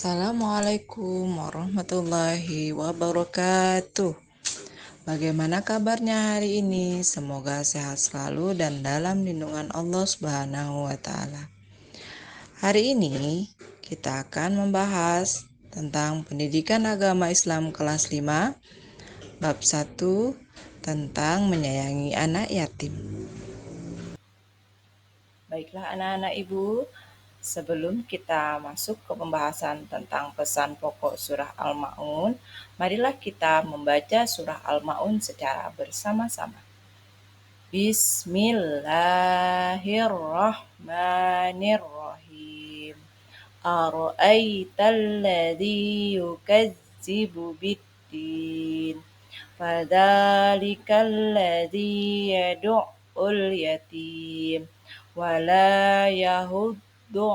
Assalamualaikum warahmatullahi wabarakatuh. Bagaimana kabarnya hari ini? Semoga sehat selalu dan dalam lindungan Allah Subhanahu wa taala. Hari ini kita akan membahas tentang pendidikan agama Islam kelas 5 bab 1 tentang menyayangi anak yatim. Baiklah anak-anak Ibu, sebelum kita masuk ke pembahasan tentang pesan pokok surah Al-Ma'un, marilah kita membaca surah Al-Ma'un secara bersama-sama. Bismillahirrahmanirrahim. Ara'aital ladzi yukazzibu biddin. Fadzalikal ladzi yad'ul yatim wala yahuddu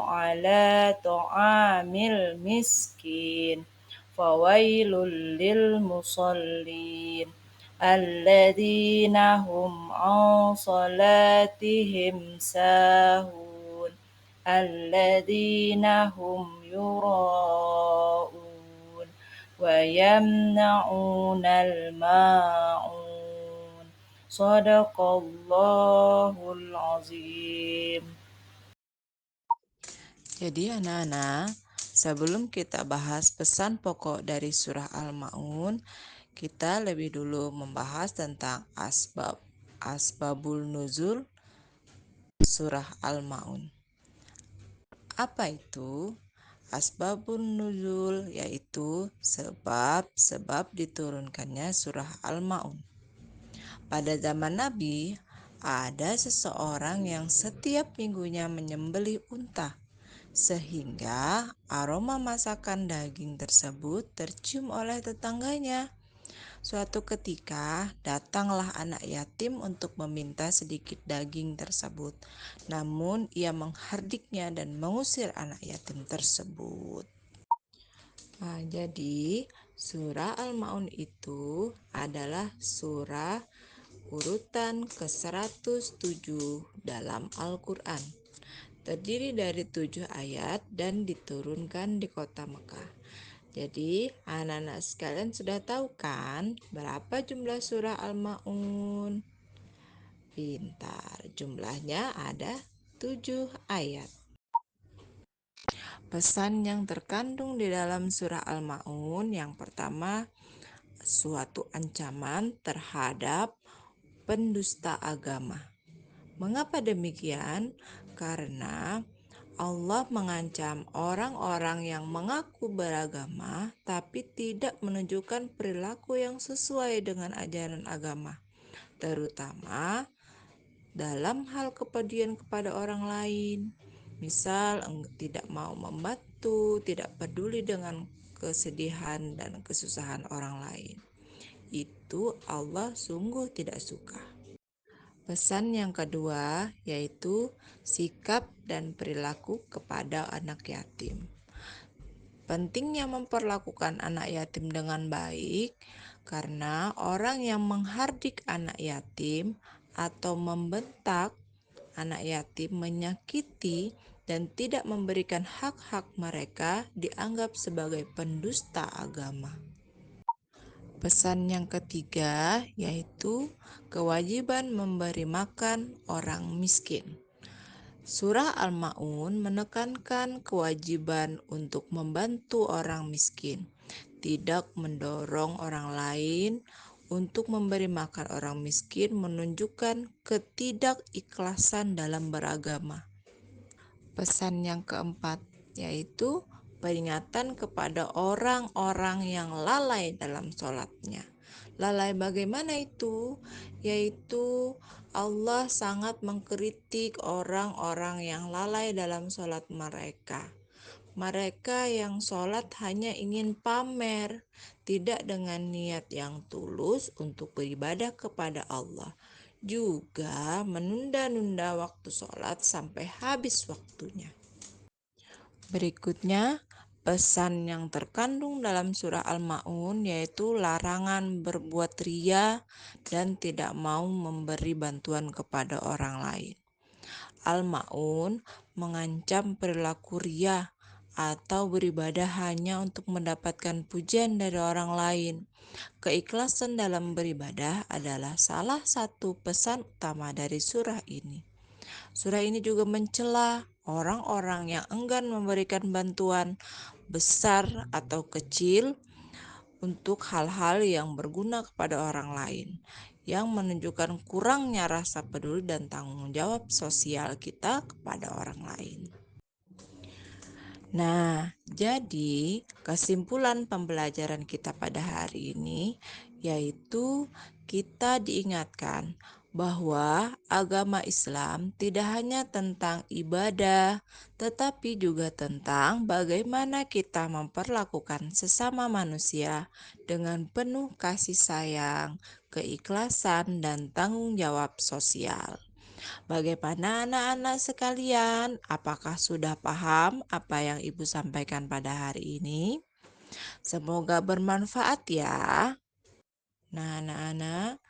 ala ta'amil miskin fawailul lil musallin alladzina hum an salatihim sahun alladzina hum yura'un wa yamna'unal ma'un. Shadaqallahul azim. Jadi anak-anak, sebelum kita bahas pesan pokok dari surah Al-Ma'un, kita lebih dulu membahas tentang asbabul nuzul surah Al-Ma'un. Apa itu? Asbabun nuzul yaitu sebab-sebab diturunkannya surah Al-Ma'un. Pada zaman Nabi, ada seseorang yang setiap minggunya menyembelih unta, sehingga aroma masakan daging tersebut tercium oleh tetangganya. Suatu ketika, datanglah anak yatim untuk meminta sedikit daging tersebut. Namun, ia menghardiknya dan mengusir anak yatim tersebut. Jadi, surah Al-Ma'un itu adalah surah urutan ke-107 dalam Al-Quran. Terdiri dari 7 ayat dan diturunkan di kota Mekah. Jadi, anak-anak sekalian sudah tahu kan berapa jumlah surah Al-Ma'un? Pintar, jumlahnya ada 7 ayat. Pesan yang terkandung di dalam surah Al-Ma'un yang pertama, suatu ancaman terhadap pendusta agama. Mengapa demikian? Karena Allah mengancam orang-orang yang mengaku beragama tapi tidak menunjukkan perilaku yang sesuai dengan ajaran agama, terutama dalam hal kepedulian kepada orang lain. Misal, tidak mau membantu, tidak peduli dengan kesedihan dan kesusahan orang lain. Itu Allah sungguh tidak suka. Pesan yang kedua yaitu sikap dan perilaku kepada anak yatim. Pentingnya memperlakukan anak yatim dengan baik karena orang yang menghardik anak yatim atau membentak anak yatim menyakiti dan tidak memberikan hak-hak mereka dianggap sebagai pendusta agama. Pesan yang ketiga yaitu kewajiban memberi makan orang miskin. Surah Al-Ma'un menekankan kewajiban untuk membantu orang miskin, tidak mendorong orang lain untuk memberi makan orang miskin, menunjukkan ketidakikhlasan dalam beragama. Pesan yang keempat yaitu peringatan kepada orang-orang yang lalai dalam sholatnya. Lalai bagaimana itu? Yaitu Allah sangat mengkritik orang-orang yang lalai dalam sholat mereka. Mereka yang sholat hanya ingin pamer, tidak dengan niat yang tulus untuk beribadah kepada Allah. Juga menunda-nunda waktu sholat sampai habis waktunya. Berikutnya, pesan yang terkandung dalam surah Al-Ma'un yaitu larangan berbuat ria dan tidak mau memberi bantuan kepada orang lain. Al-Ma'un mengancam perilaku ria atau beribadah hanya untuk mendapatkan pujian dari orang lain. Keikhlasan dalam beribadah adalah salah satu pesan utama dari surah ini. Surah ini juga mencela orang-orang yang enggan memberikan bantuan besar atau kecil untuk hal-hal yang berguna kepada orang lain, yang menunjukkan kurangnya rasa peduli dan tanggung jawab sosial kita kepada orang lain. Nah, jadi kesimpulan pembelajaran kita pada hari ini yaitu kita diingatkan bahwa agama Islam tidak hanya tentang ibadah, tetapi juga tentang bagaimana kita memperlakukan sesama manusia dengan penuh kasih sayang, keikhlasan, dan tanggung jawab sosial. Bagaimana anak-anak sekalian? Apakah sudah paham apa yang Ibu sampaikan pada hari ini? Semoga bermanfaat ya. Nah, anak-anak,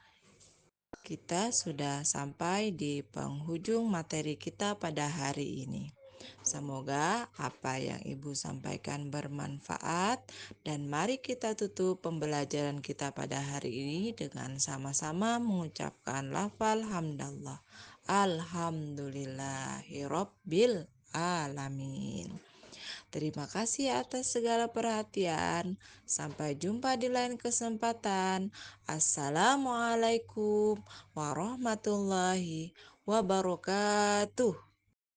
kita sudah sampai di penghujung materi kita pada hari ini. Semoga apa yang Ibu sampaikan bermanfaat dan mari kita tutup pembelajaran kita pada hari ini dengan sama-sama mengucapkan lafal hamdallah. Alhamdulillahirabbil alamin. Terima kasih atas segala perhatian. Sampai jumpa di lain kesempatan. Assalamualaikum warahmatullahi wabarakatuh.